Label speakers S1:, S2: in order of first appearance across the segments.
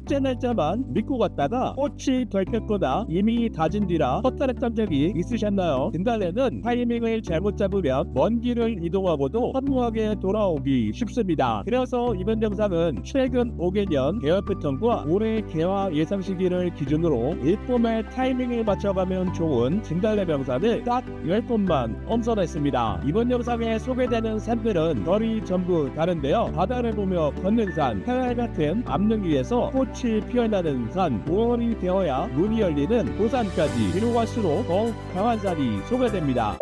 S1: 축제 날짜만 믿고 갔다가 꽃이 덜 폈거나 이미 다진 뒤라 허탈했던 적이 있으셨나요? 진달래는 타이밍을 잘못 잡으면 먼 길을 이동하고도 허무하게 돌아오기 쉽습니다. 그래서 이번 영상은 최근 5개년 개화 패턴과 올해 개화 예상 시기를 기준으로 일봄의 타이밍을 맞춰가면 좋은 진달래 명산을 딱 10곳만 엄선했습니다. 이번 영상에 소개되는 산들은 결이 전부 다른데요. 바다를 보며 걷는 산, 해발 같은 암릉 위에서 꽃이 피어나는 산, 5월이 되어야 문이 열리는 고산까지 뒤로 갈수록 더욱 강한 산이 소개됩니다.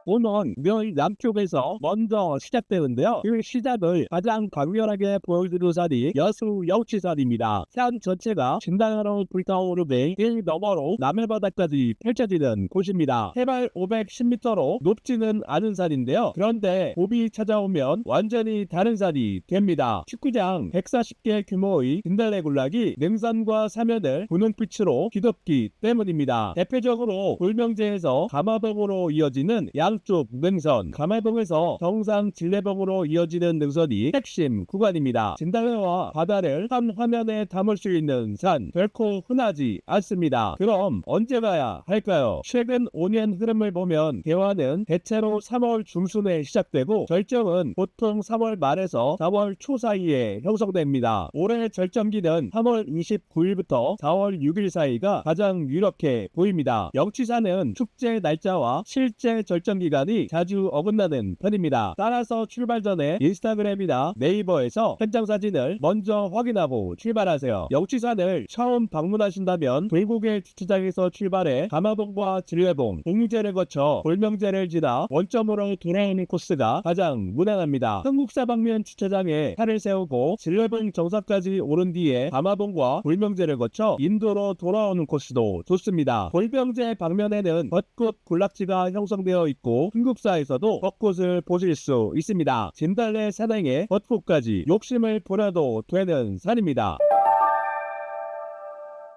S1: 오늘 묘일 남쪽에서 먼저 시작되는데요. 그 시작을 가장 강렬하게 보여주는 산이 여수 영치산입니다. 산 전체가 진달래로 불타오르며 길 너머로 남해바다까지 펼쳐지는 곳입니다. 해발 510m로 높지는 않은 산인데요. 그런데 봄이 찾아오면 완전히 다른 산이 됩니다. 축구장 140개 규모의 진달래 군락이 능선과 사면을 분홍빛으로 뒤덮기 때문입니다. 대표적으로 골명제에서 가마봉으로 이어지는 양쪽 능선, 가마봉에서 정상 진례봉으로 이어지는 능선이 핵심 구간입니다. 진달래와 바다를 한 화면에 담을 수 있는 산, 결코 흔하지 않습니다. 그럼 언제 가야 할까요? 최근 5년 흐름을 보면 개화는 대체로 3월 중순에 시작되고 절정은 보통 3월 말에서 4월 초 사이에 형성됩니다. 올해 절정기는 3월 29일부터 4월 6일 사이가 가장 유력해 보입니다. 영치산은 축제 날짜와 실제 절정 기간이 자주 어긋나는 편입니다. 따라서 출발 전에 인스타그램이나 네이버에서 현장 사진을 먼저 확인하고 출발하세요. 영치산을 처음 방문하신다면 불고개 주차장에서 출발해 가마봉과 진례봉, 공제를 거쳐 골명제를 지나 원점으로 돌아오는 코스가 가장 무난합니다. 흥국사 방면 주차장에 차를 세우고 진례봉 정상까지 오른 뒤에 가마봉과 골명제를 거쳐 인도로 돌아오는 코스도 좋습니다. 골명제 방면에는 벚꽃 군락지가 형성되어 있고 흥국사에서도 벚꽃을 보실 수 있습니다. 진달래 산행에 벚꽃까지 욕심을 부려도 되는 산입니다.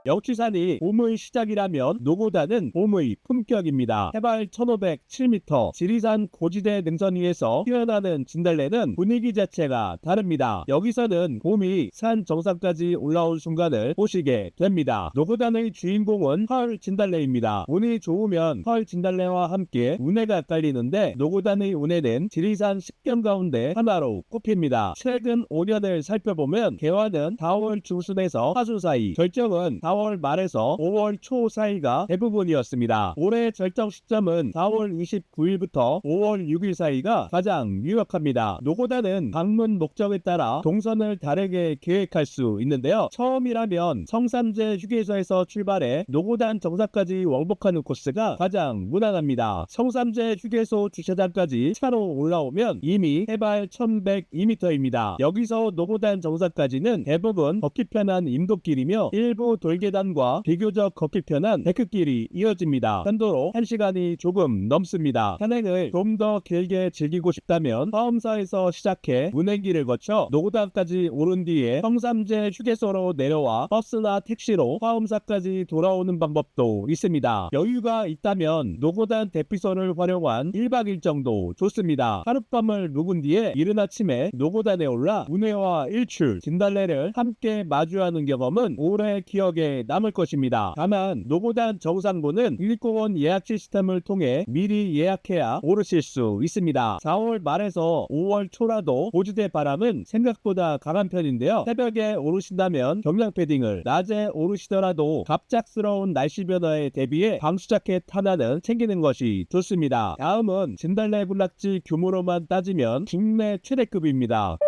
S1: 영치산이 봄의 시작이라면 노고단은 봄의 품격입니다. 해발 1507m, 지리산 고지대 능선 위에서 피어나는 진달래는 분위기 자체가 다릅니다. 여기서는 봄이 산 정상까지 올라온 순간을 보시게 됩니다. 노고단의 주인공은 펄 진달래입니다. 운이 좋으면 펄 진달래와 함께 운해가 깔리는데 노고단의 운해는 지리산 10견 가운데 하나로 꼽힙니다. 최근 5년을 살펴보면 개화는 4월 중순에서 하순 사이, 절정은 4월 말에서 5월 초 사이가 대부분이었습니다. 올해 절정 시점은 4월 29일부터 5월 6일 사이가 가장 유력합니다. 노고단은 방문 목적에 따라 동선을 다르게 계획할 수 있는데요. 처음이라면 성삼제 휴게소에서 출발해 노고단 정상까지 왕복하는 코스가 가장 무난합니다. 성삼제 휴게소 주차장까지 차로 올라오면 이미 해발 1102m입니다. 여기서 노고단 정상까지는 대부분 걷기 편한 인도길이며 일부 돌계단과 비교적 걷기 편한 데크길이 이어집니다. 편도로 1시간이 조금 넘습니다. 산행을 좀 더 길게 즐기고 싶다면 화엄사에서 시작해 문행길을 거쳐 노고단까지 오른 뒤에 성삼제 휴게소로 내려와 버스나 택시로 화엄사까지 돌아오는 방법도 있습니다. 여유가 있다면 노고단 대피소를 활용한 1박 일정도 좋습니다. 하룻밤을 묵은 뒤에 이른 아침에 노고단에 올라 운해와 일출, 진달래를 함께 마주하는 경험은 오래 기억에 남을 것입니다. 다만 노고단 정상부는 국립공원 예약 시스템을 통해 미리 예약해야 오르실 수 있습니다. 4월 말에서 5월 초라도 고지대 바람은 생각보다 강한 편인데요. 새벽에 오르신다면 경량 패딩을, 낮에 오르시더라도 갑작스러운 날씨 변화에 대비해 방수 자켓 하나는 챙기는 것이 좋습니다. 다음은 진달래 군락지 규모로만 따지면 국내 최대급입니다.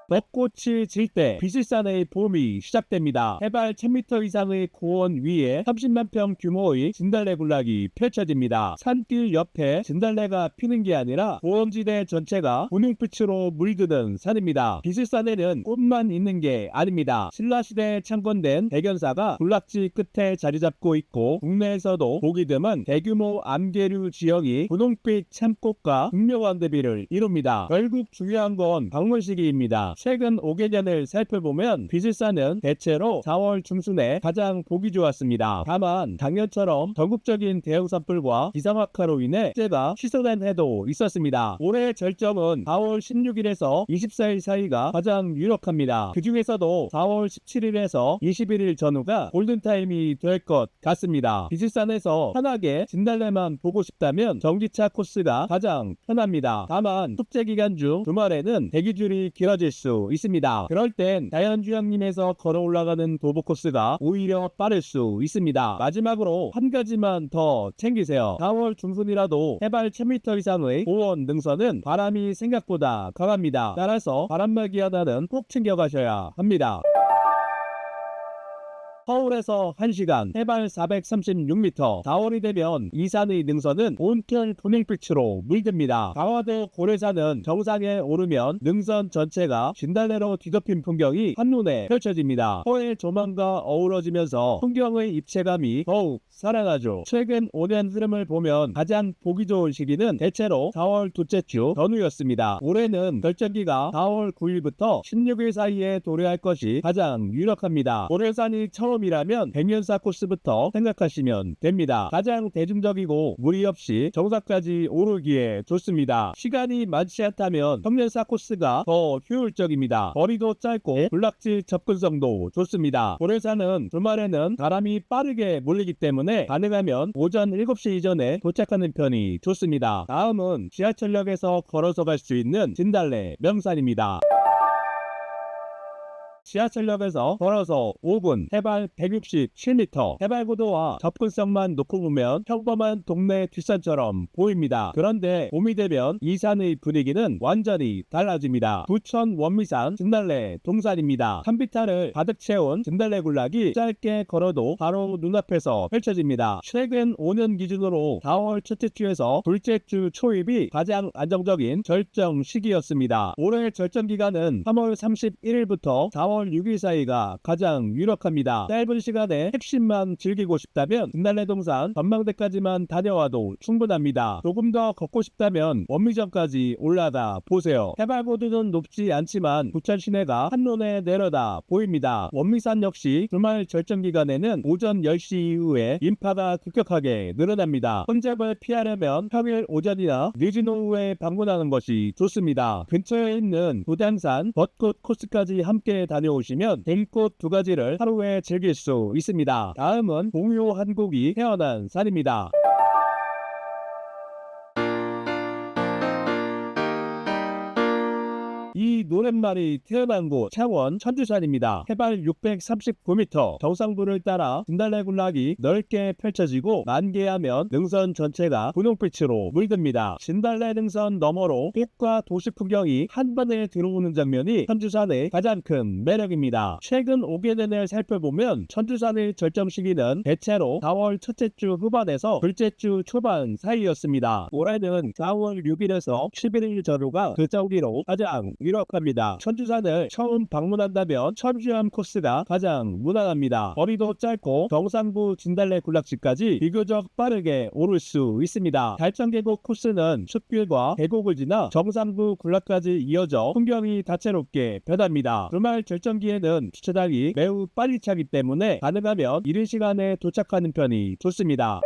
S1: 벚꽃이 질 때 비실산의 봄이 시작됩니다. 해발 1000m 이상의 고원 위에 30만 평 규모의 진달래 군락이 펼쳐집니다. 산길 옆에 진달래가 피는 게 아니라 고원지대 전체가 분홍빛으로 물드는 산입니다. 비실산에는 꽃만 있는 게 아닙니다. 신라시대에 창건된 대견사가 군락지 끝에 자리 잡고 있고 국내에서도 보기 드문 대규모 암계류 지형이 분홍빛 참꽃과 극명한 대비를 이룹니다. 결국 중요한 건 방문 시기입니다. 최근 5개년을 살펴보면 비질산은 대체로 4월 중순에 가장 보기 좋았습니다. 다만 작년처럼 전국적인 대형 산불과 기상악화로 인해 제가 취소된 해도 있었습니다. 올해 절정은 4월 16일에서 24일 사이가 가장 유력합니다. 그 중에서도 4월 17일에서 21일 전후가 골든타임이 될 것 같습니다. 비질산에서 편하게 진달래만 보고 싶다면 전기차 코스가 가장 편합니다. 다만 축제 기간 중 주말에는 대기줄이 길어질 수 있습니다. 그럴 땐 자연휴양림에서 걸어 올라가는 도보 코스가 오히려 빠를 수 있습니다. 마지막으로 한 가지만 더 챙기세요. 4월 중순이라도 해발 1000m 이상의 고원 능선은 바람이 생각보다 강합니다. 따라서 바람막이 하나는 꼭 챙겨가셔야 합니다. 서울에서 1시간 해발 436m 4월이 되면 이 산의 능선은 온통 분홍빛으로 물듭니다. 강화도 고래산은 정상에 오르면 능선 전체가 진달래로 뒤덮인 풍경이 한눈에 펼쳐집니다. 호의 조망과 어우러지면서 풍경의 입체감이 더욱 살아나죠. 최근 5년 흐름을 보면 가장 보기 좋은 시기는 대체로 4월 둘째 주 전후였습니다. 올해는 결정기가 4월 9일부터 16일 사이에 도래할 것이 가장 유력합니다. 고래산이 처음이라면 백년사 코스부터 생각하시면 됩니다. 가장 대중적이고 무리 없이 정상까지 오르기에 좋습니다. 시간이 많지 않다면 평년사 코스가 더 효율적입니다. 거리도 짧고 군락지 접근성도 좋습니다. 고래산은 주말에는 바람이 빠르게 몰리기 때문에 가능하면 오전 7시 이전에 도착하는 편이 좋습니다. 다음은 지하철역에서 걸어서 갈 수 있는 진달래 명산입니다. 지하철역에서 걸어서 5분, 해발 167m, 해발고도와 접근성만 놓고 보면 평범한 동네 뒷산처럼 보입니다. 그런데 봄이 되면 이 산의 분위기는 완전히 달라집니다. 부천 원미산 진달래 동산입니다. 산비탈을 가득 채운 진달래 군락이 짧게 걸어도 바로 눈앞에서 펼쳐집니다. 최근 5년 기준으로 4월 첫째 주에서 둘째 주 초입이 가장 안정적인 절정 시기였습니다. 올해 절정 기간은 3월 31일부터 4월 6일 사이가 가장 유력합니다. 짧은 시간에 핵심만 즐기고 싶다면 진달래 동산 전망대까지만 다녀와도 충분합니다. 조금 더 걷고 싶다면 원미점까지 올라다 보세요. 해발고도는 높지 않지만 부천 시내가 한눈에 내려다 보입니다. 원미산 역시 주말 절정 기간에는 오전 10시 이후에 인파가 급격하게 늘어납니다. 혼잡을 피하려면 평일 오전이나 늦은 오후에 방문하는 것이 좋습니다. 근처에 있는 도당산 벚꽃 코스까지 함께 다녀오시면 댕꽃 2가지를 하루에 즐길 수 있습니다. 다음은 공유 한국이 태어난 산입니다. 이 노랫말이 태어난 곳 창원 천주산입니다. 해발 639m 정상부를 따라 진달래 군락이 넓게 펼쳐지고 만개하면 능선 전체가 분홍빛으로 물듭니다. 진달래 능선 너머로 꽃과 도시 풍경이 한 번에 들어오는 장면이 천주산의 가장 큰 매력입니다. 최근 5개년을 살펴보면 천주산의 절정 시기는 대체로 4월 첫째 주 후반에서 둘째 주 초반 사이였습니다. 올해는 4월 6일에서 11일 전후가 그 저기로 가장 유력합니다. 천주산을 처음 방문한다면 천주암 코스가 가장 무난합니다. 거리도 짧고 정상부 진달래 군락지까지 비교적 빠르게 오를 수 있습니다. 달천계곡 코스는 숲길과 계곡을 지나 정상부 군락까지 이어져 풍경이 다채롭게 변합니다. 주말 절정기에는 주차장이 매우 빨리 차기 때문에 가능하면 이른 시간에 도착하는 편이 좋습니다.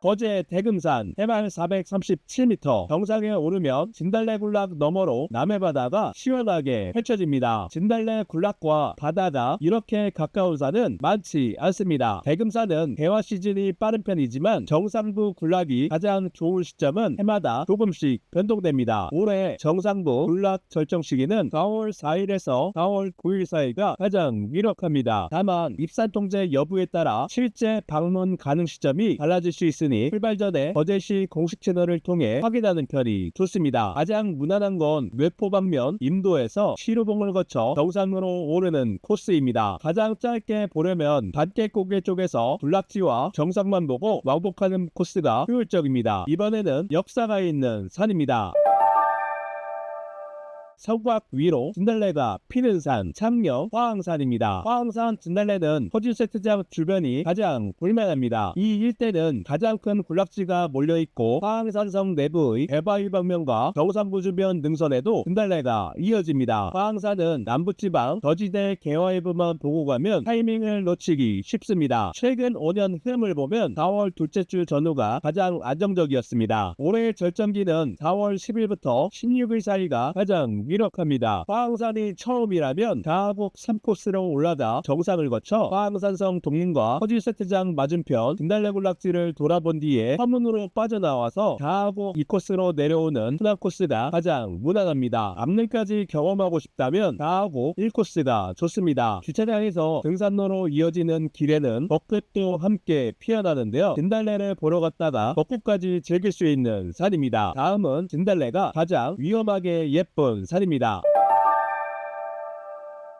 S1: 거제 대금산 해발 437m 정상에 오르면 진달래 군락 너머로 남해바다가 시원하게 펼쳐집니다. 진달래 군락과 바다가 이렇게 가까운 산은 많지 않습니다. 대금산은 개화 시즌이 빠른 편이지만 정상부 군락이 가장 좋은 시점은 해마다 조금씩 변동됩니다. 올해 정상부 군락 절정 시기는 4월 4일에서 4월 9일 사이가 가장 유력합니다. 다만 입산 통제 여부에 따라 실제 방문 가능 시점이 달라질 수 있으니 출발 전에 거제시 공식 채널을 통해 확인하는 편이 좋습니다. 가장 무난한 건 뇌포 방면 인도에서 시루봉을 거쳐 정상으로 오르는 코스입니다. 가장 짧게 보려면 반대고개 쪽에서 군락지와 정상만 보고 왕복하는 코스가 효율적입니다. 이번에는 역사가 있는 산입니다. 서부악 위로 진달래가 피는 산, 창녕 화왕산입니다. 화왕산 진달래는 토지 세트장 주변이 가장 볼만합니다. 이 일대는 가장 큰 군락지가 몰려있고 화왕산성 내부의 대바위 벽면과 경상부 주변 능선에도 진달래가 이어집니다. 화왕산은 남부지방 저지대 개화일부만 보고 가면 타이밍을 놓치기 쉽습니다. 최근 5년 흐름을 보면 4월 둘째 주 전후가 가장 안정적이었습니다. 올해 절정기는 4월 10일부터 16일 사이가 가장 위력합니다. 화왕산이 처음이라면 가곡 3코스로 올라다 정상을 거쳐 화왕산성 동인과 토지 세트장 맞은편 진달래 군락지를 돌아본 뒤에 서문으로 빠져나와서 가곡 2코스로 내려오는 순환 코스가 가장 무난합니다. 앞뜰까지 경험하고 싶다면 가곡 1코스가 좋습니다. 주차장에서 등산로로 이어지는 길에는 벚꽃도 함께 피어나는데요. 진달래를 보러 갔다가 벚꽃까지 즐길 수 있는 산입니다. 다음은 진달래가 가장 위험하게 예쁜 산입니다.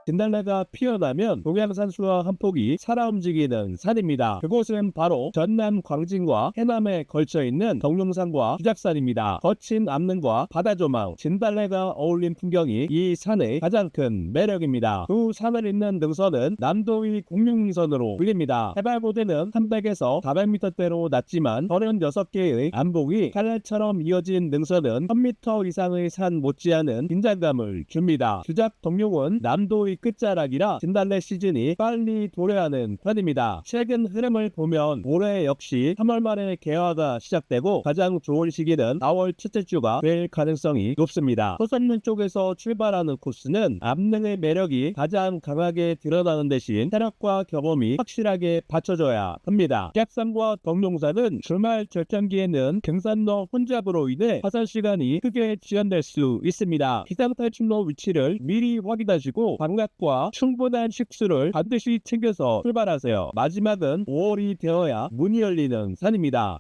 S1: 진달래가 피어나면 동양산수와 한폭이 살아 움직이는 산입니다. 그곳은 바로 전남 광진과 해남에 걸쳐있는 덕룡산과 주작산입니다. 거친 암릉과 바다조망, 진달래가 어울린 풍경이 이 산의 가장 큰 매력입니다. 두 산을 잇는 능선은 남도의 공룡능선으로 불립니다. 해발고대는 300에서 400m대로 낮지만 36개의 암봉이 칼날처럼 이어진 능선은 1000m 이상의 산 못지않은 긴장감을 줍니다. 주작 덕룡은 남도의 끝자락이라 진달래 시즌이 빨리 도래하는 편입니다. 최근 흐름을 보면 올해 역시 3월 말에 개화가 시작되고 가장 좋은 시기는 4월 첫째 주가 될 가능성이 높습니다. 소선문 쪽에서 출발하는 코스는 암릉의 매력이 가장 강하게 드러나는 대신 체력과 경험이 확실하게 받쳐줘야 합니다. 객산과 덕룡산은 주말 절정기에는 경산로 혼잡으로 인해 하산 시간이 크게 지연될 수 있습니다. 비상탈출로 위치를 미리 확인하시고 방각 과 충분한 식수를 반드시 챙겨서 출발하세요. 마지막은 5월이 되어야 문이 열리는 산입니다.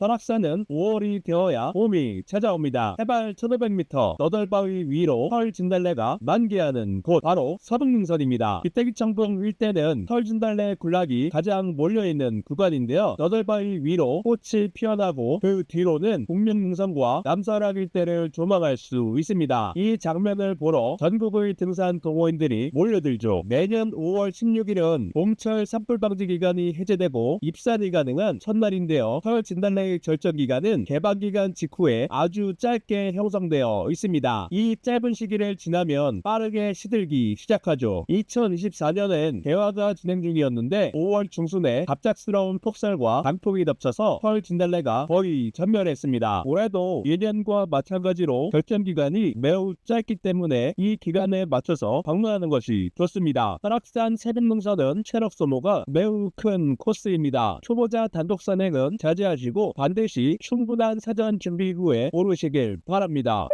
S1: 설악산은 5월이 되어야 봄이 찾아옵니다. 해발 1500m 너덜바위 위로 털 진달래가 만개하는 곳 바로 서북능선입니다. 기태기청봉 일대는 털 진달래 군락이 가장 몰려있는 구간인데요. 너덜바위 위로 꽃이 피어나고 그 뒤로는 공룡능선과 남설악 일대를 조망할 수 있습니다. 이 장면을 보러 전국의 등산 동호인들이 몰려들죠. 매년 5월 16일은 봄철 산불 방지 기간이 해제되고 입산이 가능한 첫날인데요. 털 진달래 절정 기간은 개방 기간 직후에 아주 짧게 형성되어 있습니다. 이 짧은 시기를 지나면 빠르게 시들기 시작하죠. 2024년엔 개화가 진행 중이었는데 5월 중순에 갑작스러운 폭설과 강풍이 덮쳐서 털 진달래가 거의 전멸했습니다. 올해도 예년과 마찬가지로 절정 기간이 매우 짧기 때문에 이 기간에 맞춰서 방문하는 것이 좋습니다. 설악산 새벽능선은 체력 소모가 매우 큰 코스입니다. 초보자 단독 산행은 자제하시고 반드시 충분한 사전 준비 후에 오르시길 바랍니다.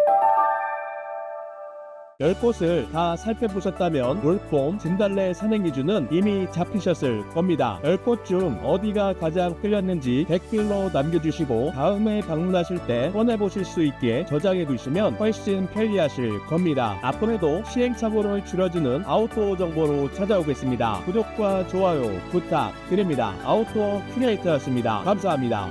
S1: 10곳을 다 살펴보셨다면 올봄 진달래 산행 기준은 이미 잡히셨을 겁니다. 10곳 중 어디가 가장 끌렸는지 댓글로 남겨주시고 다음에 방문하실 때 꺼내보실 수 있게 저장해 두시면 훨씬 편리하실 겁니다. 앞으로도 시행착오를 줄여주는 아웃도어 정보로 찾아오겠습니다. 구독과 좋아요 부탁드립니다. 아웃도어 큐레이터였습니다. 감사합니다.